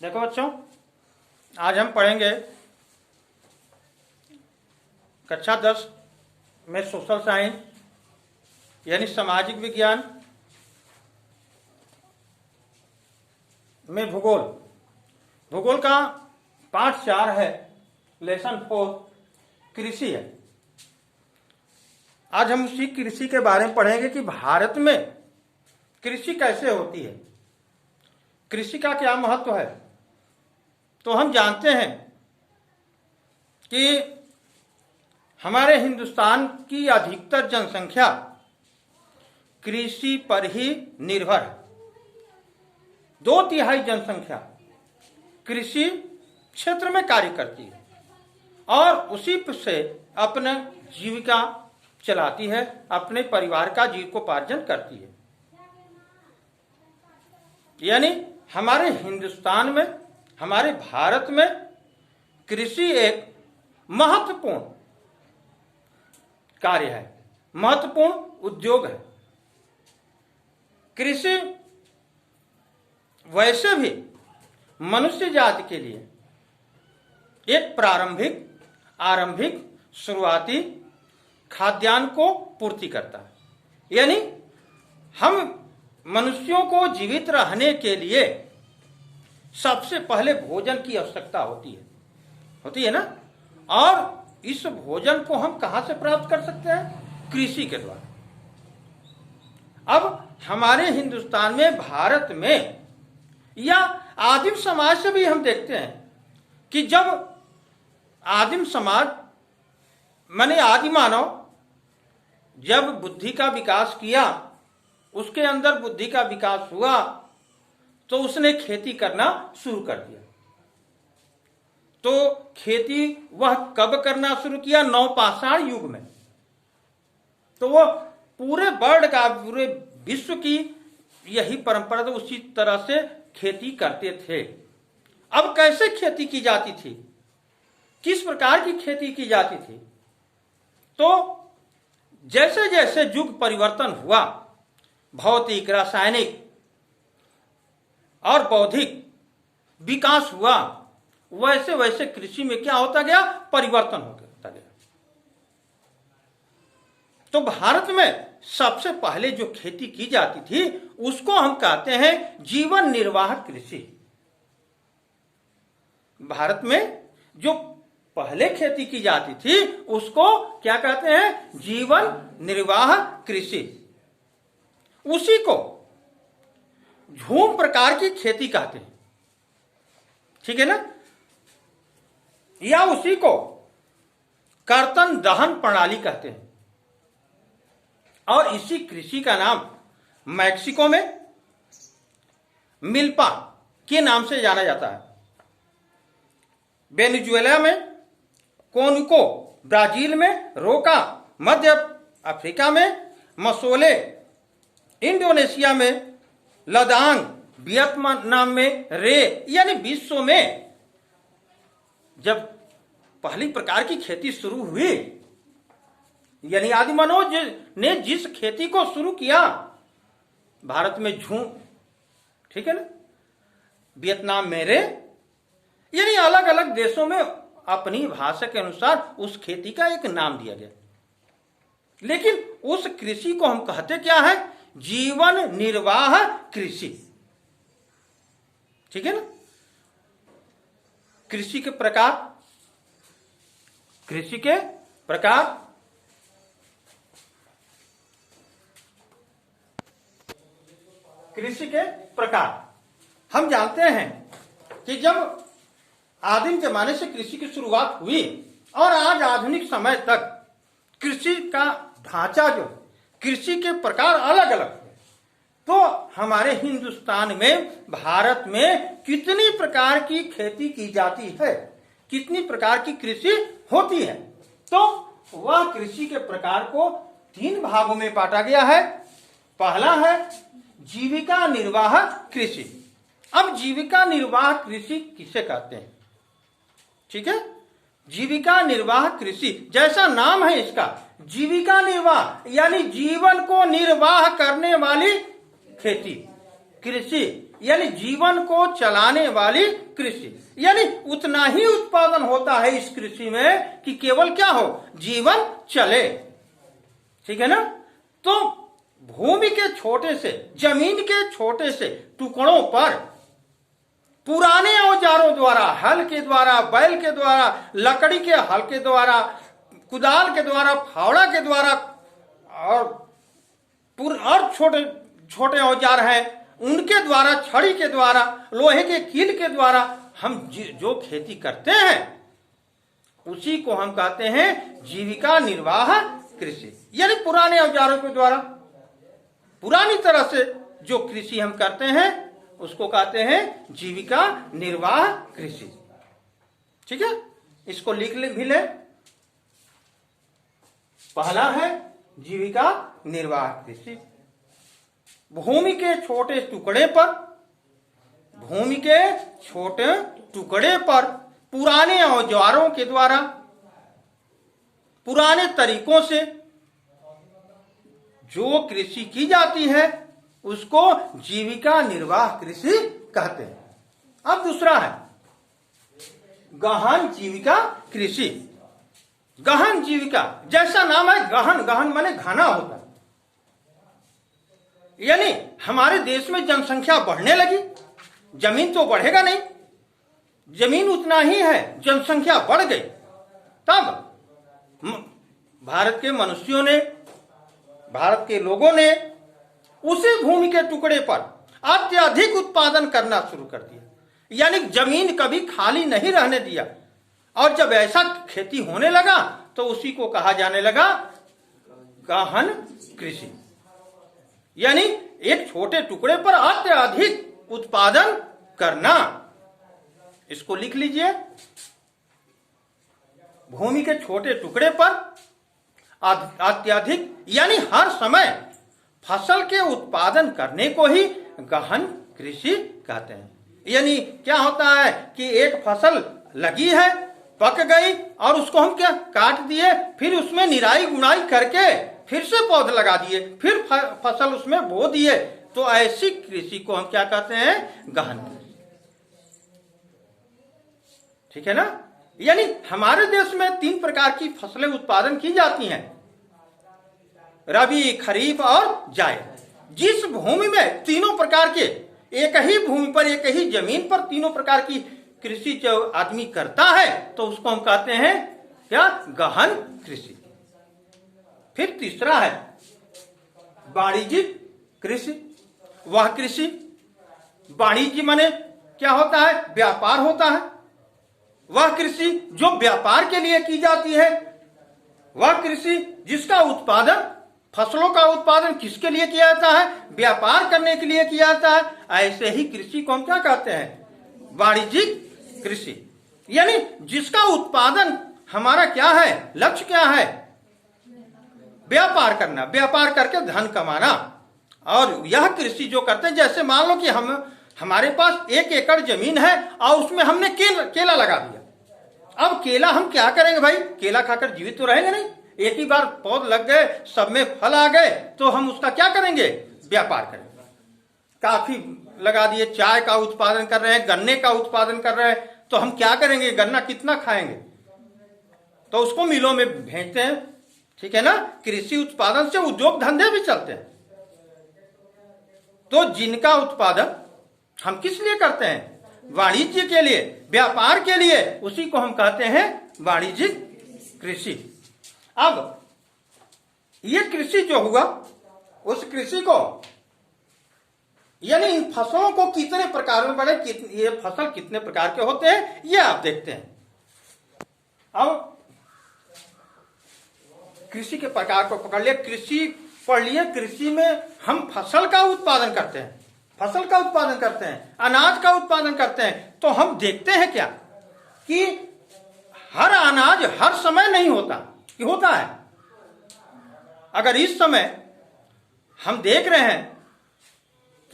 देखो बच्चों, आज हम पढ़ेंगे कक्षा 10 में सोशल साइंस यानी सामाजिक विज्ञान में भूगोल। भूगोल का पाठ 4 है, लेसन 4 कृषि है। आज हम उसी कृषि के बारे में पढ़ेंगे कि भारत में कृषि कैसे होती है, कृषि का क्या महत्व है। तो हम जानते हैं कि हमारे हिंदुस्तान की अधिकतर जनसंख्या कृषि पर ही निर्भर है। 2/3 जनसंख्या कृषि क्षेत्र में कार्य करती है और उसी से अपना जीविका चलाती है, अपने परिवार का जीविकोपार्जन करती है। यानी हमारे हिंदुस्तान में, हमारे भारत में कृषि एक महत्वपूर्ण कार्य है, महत्वपूर्ण उद्योग है। कृषि वैसे भी मनुष्य जाति के लिए एक आरंभिक शुरुआती खाद्यान्न को पूर्ति करता है। यानी हम मनुष्यों को जीवित रहने के लिए सबसे पहले भोजन की आवश्यकता होती है ना। और इस भोजन को हम कहां से प्राप्त कर सकते हैं? कृषि के द्वारा। अब हमारे हिंदुस्तान में, भारत में या आदिम समाज से भी हम देखते हैं कि जब आदिम समाज माने आदि मानव जब बुद्धि का विकास किया, उसके अंदर बुद्धि का विकास हुआ तो उसने खेती करना शुरू कर दिया। तो खेती वह कब करना शुरू किया? नवपाषाण युग में। तो वह पूरे वर्ल्ड का, पूरे विश्व की यही परंपरा, तो उसी तरह से खेती करते थे। अब कैसे खेती की जाती थी, किस प्रकार की खेती की जाती थी? तो जैसे जैसे युग परिवर्तन हुआ, भौतिक, रासायनिक और बौद्धिक विकास हुआ, वैसे वैसे कृषि में क्या होता गया? परिवर्तन होता गया। तो भारत में सबसे पहले जो खेती की जाती थी उसको हम कहते हैं जीवन निर्वाह कृषि। भारत में जो पहले खेती की जाती थी उसको क्या कहते हैं? जीवन निर्वाह कृषि। उसी को झूम प्रकार की खेती कहते हैं, ठीक है ना। या उसी को कर्तन दहन प्रणाली कहते हैं। और इसी कृषि का नाम मैक्सिको में मिल्पा के नाम से जाना जाता है, वेनेजुएला में कोनुको, ब्राजील में रोका, मध्य अफ्रीका में मसोले, इंडोनेशिया में लदांग, वियतनाम में रे। यानी विश्व में जब पहली प्रकार की खेती शुरू हुई, यानी आदि मानव ने जिस खेती को शुरू किया, भारत में झूम, ठीक है ना, वियतनाम में रे, यानी अलग अलग देशों में अपनी भाषा के अनुसार उस खेती का एक नाम दिया गया। लेकिन उस कृषि को हम कहते क्या है? जीवन निर्वाह कृषि, ठीक है ना। कृषि के प्रकार, कृषि के प्रकार कृषि के प्रकार हम जानते हैं कि जब आदिम जमाने से कृषि की शुरुआत हुई और आज आधुनिक समय तक कृषि का ढांचा, जो कृषि के प्रकार अलग अलग है। तो हमारे हिंदुस्तान में, भारत में कितनी प्रकार की खेती की जाती है, कितनी प्रकार की कृषि होती है? तो वह कृषि के प्रकार को 3 भागों में बांटा गया है। पहला है जीविका निर्वाह कृषि। अब जीविका निर्वाह कृषि किसे कहते हैं? ठीक है, जीविका निर्वाह कृषि, जैसा नाम है इसका, जीविका निर्वाह यानी जीवन को निर्वाह करने वाली खेती, कृषि। यानी जीवन को चलाने वाली कृषि, यानी उतना ही उत्पादन होता है इस कृषि में कि केवल क्या हो, जीवन चले। ठीक है ना। तो भूमि के छोटे से, जमीन के छोटे से टुकड़ों पर पुराने औजारों द्वारा, हल के द्वारा, बैल के द्वारा, लकड़ी के हल के द्वारा, कुदाल के द्वारा, फावड़ा के द्वारा और छोटे छोटे औजार हैं उनके द्वारा, छड़ी के द्वारा, लोहे के कील के द्वारा हम जो खेती करते हैं उसी को हम कहते हैं जीविका निर्वाह कृषि। यानी पुराने औजारों के द्वारा, पुरानी तरह से जो कृषि हम करते हैं उसको कहते हैं जीविका निर्वाह कृषि। ठीक है, इसको लिख भी ले। पहला है जीविका निर्वाह कृषि। भूमि के छोटे टुकड़े पर, भूमि के छोटे टुकड़े पर पुराने औजारों के द्वारा, पुराने तरीकों से जो कृषि की जाती है उसको जीविका निर्वाह कृषि कहते हैं। अब दूसरा है गहन जीविका कृषि। गहन जीविका, जैसा नाम है गहन, गहन माने घना होता है। यानी हमारे देश में जनसंख्या बढ़ने लगी, जमीन तो बढ़ेगा नहीं, जमीन उतना ही है, जनसंख्या बढ़ गई। तब भारत के मनुष्यों ने, भारत के लोगों ने उसी भूमि के टुकड़े पर अत्यधिक उत्पादन करना शुरू कर दिया। यानी जमीन कभी खाली नहीं रहने दिया। और जब ऐसा खेती होने लगा तो उसी को कहा जाने लगा गहन कृषि। यानी एक छोटे टुकड़े पर अत्यधिक उत्पादन करना। इसको लिख लीजिए। भूमि के छोटे टुकड़े पर अत्यधिक, यानी हर समय फसल के उत्पादन करने को ही गहन कृषि कहते हैं। यानी क्या होता है कि एक फसल लगी है, पक गई और उसको हम क्या काट दिए, फिर उसमें निराई गुणाई करके फिर से पौधे लगा दिए, फिर फसल उसमें बो दिए, तो ऐसी कृषि को हम क्या कहते हैं, गहन कृषि। ठीक है ना। यानी हमारे देश में 3 प्रकार की फसलें उत्पादन की जाती हैं, रबी, खरीफ और जायद। जिस भूमि में तीनों प्रकार के, एक ही भूमि पर, एक ही जमीन पर तीनों प्रकार की कृषि जो आदमी करता है तो उसको हम कहते हैं क्या, गहन कृषि। फिर तीसरा है वाणिज्यिक कृषि। वह कृषि, वाणिज्य माने क्या होता है, व्यापार होता है। वह कृषि जो व्यापार के लिए की जाती है, वह कृषि जिसका उत्पादन, फसलों का उत्पादन किसके लिए किया जाता है, व्यापार करने के लिए किया जाता है। ऐसे ही कृषि को हम क्या कहते हैं, वाणिज्यिक कृषि। यानी जिसका उत्पादन हमारा क्या है, लक्ष्य क्या है, व्यापार करना, व्यापार करके धन कमाना। और यह कृषि जो करते हैं, जैसे मान लो कि हमारे पास 1 एकड़ जमीन है और उसमें हमने केला लगा दिया। अब केला हम क्या करेंगे भाई, केला खाकर जीवित तो रहेंगे नहीं। एक ही बार पौध लग गए, सब में फल आ गए, तो हम उसका क्या करेंगे, व्यापार करेंगे। काफी लगा दिए, चाय का उत्पादन कर रहे हैं, गन्ने का उत्पादन कर रहे हैं, तो हम क्या करेंगे, गन्ना कितना खाएंगे, तो उसको मिलों में भेजते हैं। ठीक है ना। कृषि उत्पादन से उद्योग धंधे भी चलते हैं। तो जिनका उत्पादन हम किस लिए करते हैं, वाणिज्य के लिए, व्यापार के लिए, उसी को हम कहते हैं वाणिज्यिक कृषि। अब ये कृषि जो हुआ, उस कृषि को, यानी इन फसलों को कितने प्रकार में बड़े, ये फसल कितने प्रकार के होते हैं, ये आप देखते हैं। अब कृषि के प्रकार को पकड़ लिया, कृषि पढ़ लिए। कृषि में हम फसल का उत्पादन करते हैं, फसल का उत्पादन करते हैं, अनाज का उत्पादन करते हैं। तो हम देखते हैं क्या कि हर अनाज हर समय नहीं होता, कि होता है। अगर इस समय हम देख रहे हैं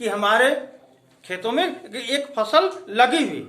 कि हमारे खेतों में एक फसल लगी हुई,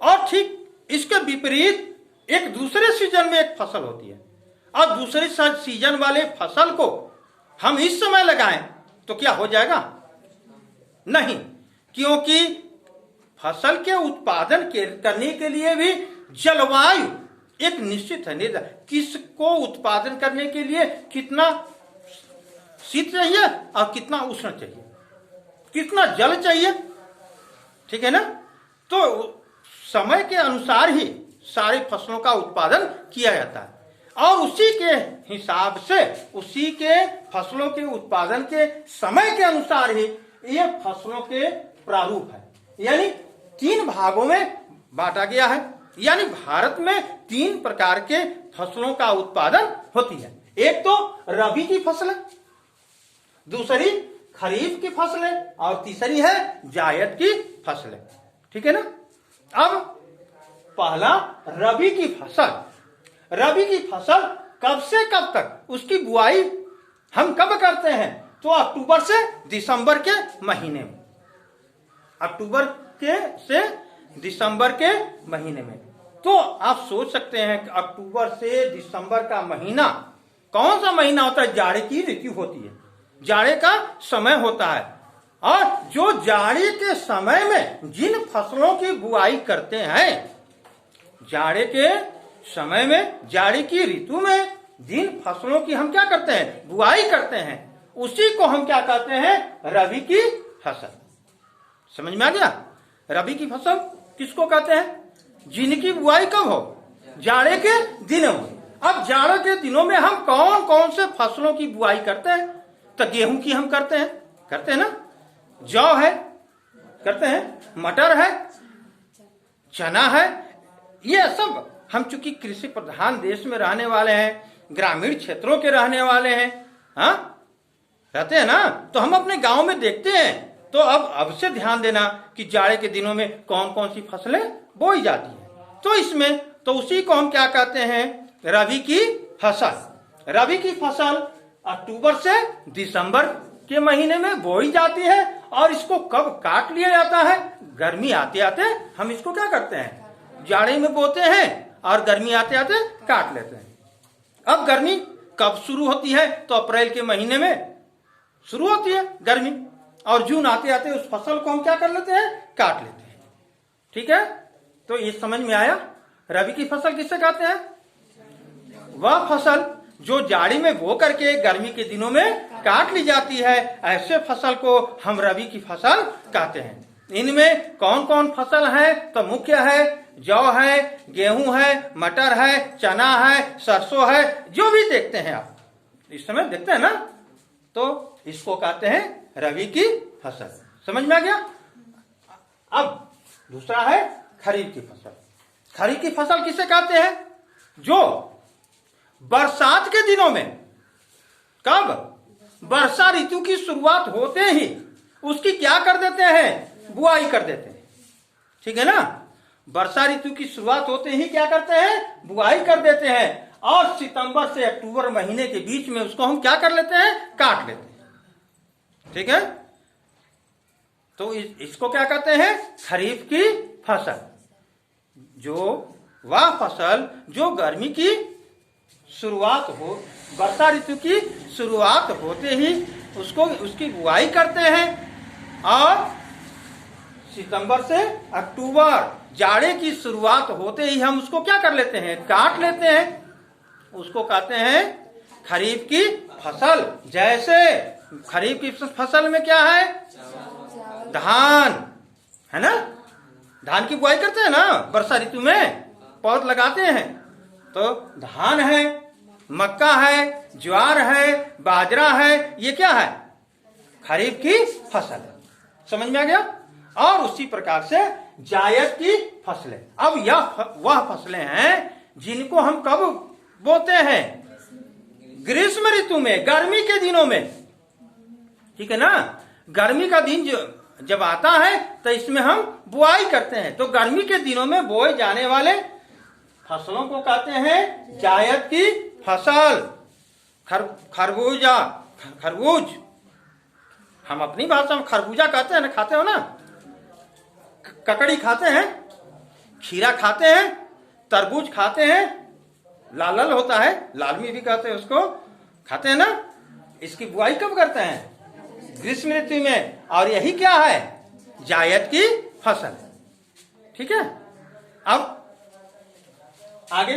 और ठीक इसके विपरीत एक दूसरे सीजन में एक फसल होती है, और दूसरे सीजन वाले फसल को हम इस समय लगाएं तो क्या हो जाएगा, नहीं, क्योंकि फसल के उत्पादन करने के लिए भी जलवायु एक निश्चित है। किसको उत्पादन करने के लिए कितना शीत चाहिए और कितना उष्ण चाहिए, कितना जल चाहिए, ठीक है ना। तो समय के अनुसार ही सारी फसलों का उत्पादन किया जाता है और उसी के हिसाब से, उसी के फसलों के उत्पादन के समय के अनुसार ही ये फसलों के प्रारूप है, यानी 3 भागों में बांटा गया है। यानी भारत में 3 प्रकार के फसलों का उत्पादन होती है। एक तो रबी की फसलें, दूसरी खरीफ की फसलें और तीसरी है जायद की फसलें, ठीक है ना। अब पहला रबी की फसल। रबी की फसल कब से कब तक, उसकी बुआई हम कब करते हैं? तो अक्टूबर से दिसंबर के महीने में, अक्टूबर के से दिसंबर के महीने में। तो आप सोच सकते हैं कि अक्टूबर से दिसंबर का महीना कौन सा महीना होता है? जाड़े की ऋतु होती है, जाड़े का समय होता है। और जो जाड़े के समय में जिन फसलों की बुआई करते हैं, जाड़े के समय में, जाड़े की ऋतु में जिन फसलों की हम क्या करते हैं? बुआई करते हैं, उसी को हम क्या कहते हैं? रबी की फसल। समझ में आ गया? रबी की फसल किसको कहते हैं? जिनकी बुआई कब हो? जाड़े के दिनों में। अब जाड़े के दिनों में हम कौन कौन से फसलों की बुआई करते हैं? तो गेहूं की हम करते हैं ना, जौ है करते हैं, मटर है, चना है। ये सब हम चूंकि कृषि प्रधान देश में रहने वाले हैं, ग्रामीण क्षेत्रों के रहने वाले हैं, हाँ रहते हैं ना, तो हम अपने गांव में देखते हैं। तो अब से ध्यान देना कि जाड़े के दिनों में कौन कौन सी फसलें बोई जाती है। तो इसमें तो उसी को हम क्या कहते हैं? रबी की फसल। रबी की फसल अक्टूबर से दिसंबर के महीने में बोई जाती है और इसको कब काट लिया जाता है? गर्मी आते आते हम इसको क्या करते हैं? जाड़े में बोते हैं और गर्मी आते आते काट लेते हैं। अब गर्मी कब शुरू होती है? तो अप्रैल के महीने में शुरू होती है गर्मी, और जून आते आते उस फसल को हम क्या कर लेते हैं? काट लेते हैं, ठीक है। तो ये समझ में आया? रबी की फसल किससे कहते हैं? वह फसल जो जाड़ी में बो करके गर्मी के दिनों में काट ली जाती है, ऐसे फसल को हम रबी की फसल कहते हैं। इनमें कौन कौन फसल है? तो मुख्य है जौ है, गेहूं है, मटर है, चना है, सरसों है, जो भी देखते हैं आप इस समय देखते हैं ना, तो इसको कहते हैं रबी की फसल। समझ में आ गया? अब दूसरा है खरीफ की फसल। खरीफ की फसल किसे कहते हैं? जो बरसात के दिनों में, कब? वर्षा ऋतु की शुरुआत होते ही उसकी क्या कर देते हैं? बुआई कर देते हैं, ठीक है ना। वर्षा ऋतु की शुरुआत होते ही क्या करते हैं? बुआई कर देते हैं, और सितंबर से अक्टूबर महीने के बीच में उसको हम क्या कर लेते हैं? काट लेते हैं, ठीक है। तो इसको क्या कहते हैं? खरीफ की फसल। जो वह फसल जो गर्मी की शुरुआत हो, वर्षा ऋतु की शुरुआत होते ही उसको, उसकी बुआई करते हैं, और सितंबर से अक्टूबर जाड़े की शुरुआत होते ही हम उसको क्या कर लेते हैं? काट लेते हैं। उसको कहते हैं खरीफ की फसल। जैसे खरीफ की फसल में क्या है? धान है ना, धान की बुआई करते हैं ना वर्षा ऋतु में, पौध लगाते हैं। तो धान है, मक्का है, ज्वार है, बाजरा है, ये क्या है? खरीफ की फसल है। समझ में आ गया? और उसी प्रकार से जायद की फसलें। अब यह वह फसलें हैं जिनको हम कब बोते हैं? ग्रीष्म ऋतु में, गर्मी के दिनों में, ठीक है ना। गर्मी का दिन जब आता है तो इसमें हम बुआई करते हैं। तो गर्मी के दिनों में बोए जाने वाले फसलों को कहते हैं जायद की फसल। खरबूजा, खरबूज, हम अपनी भाषा में खरबूजा कहते हैं ना, खाते हो ना। ककड़ी खाते हैं, खीरा खाते हैं, तरबूज खाते हैं, लाल लाल होता है, लाल में भी कहते हैं उसको, खाते हैं ना। इसकी बुआई कब करते हैं? ग्रीष्म ऋतु में, और यही क्या है, जायद की फसल। ठीक है, अब आगे